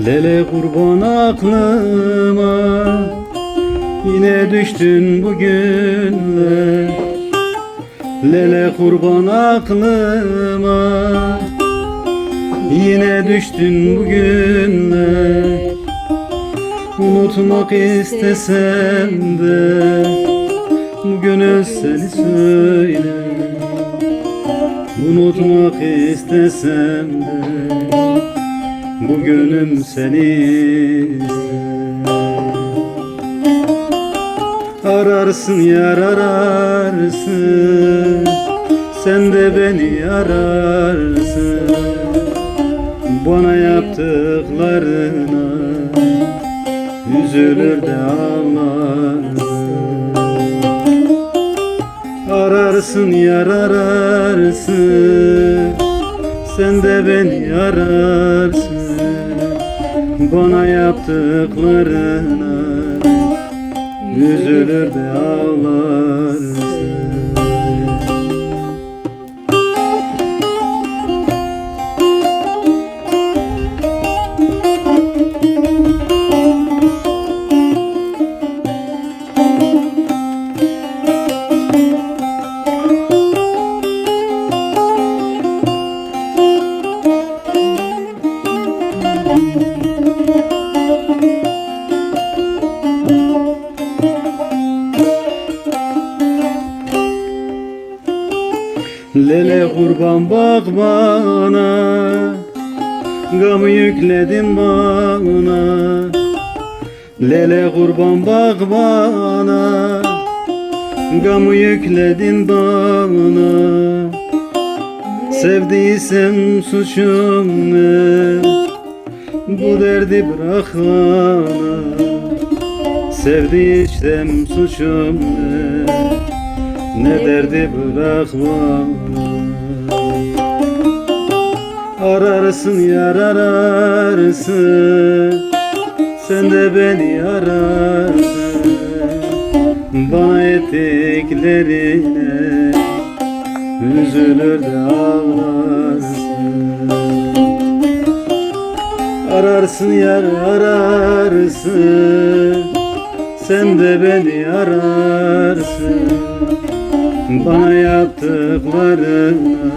Lele kurban aklıma, yine düştün bugünler. Lele kurban aklıma, yine düştün bugünler. Unutmak istesem de bu gönül seni söyler. Unutmak istesem de bu gönlüm seni ister. Ararsın yar ararsın, sen de beni ararsın. Bana yaptıklarına üzülür de ağlarsın. Ararsın yar ararsın, sen de beni ararsın. Bana yaptıklarına üzülür de ağlarsın. Lele kurban bak bana, gamı yükledin bana. Lele kurban bak bana, gamı yükledin bana. Sevdiysem suçum ne, bu derdi bırak bana. Sevdiysem suçum ne derdi bırak bana. Ararsın yar ararsın, sen de beni ararsın. Bana ettiklerine üzülür de ağlarsın. Ararsın yar ararsın, sen de beni ararsın. Bana yaptıklarına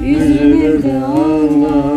üzülür de ağlarsın.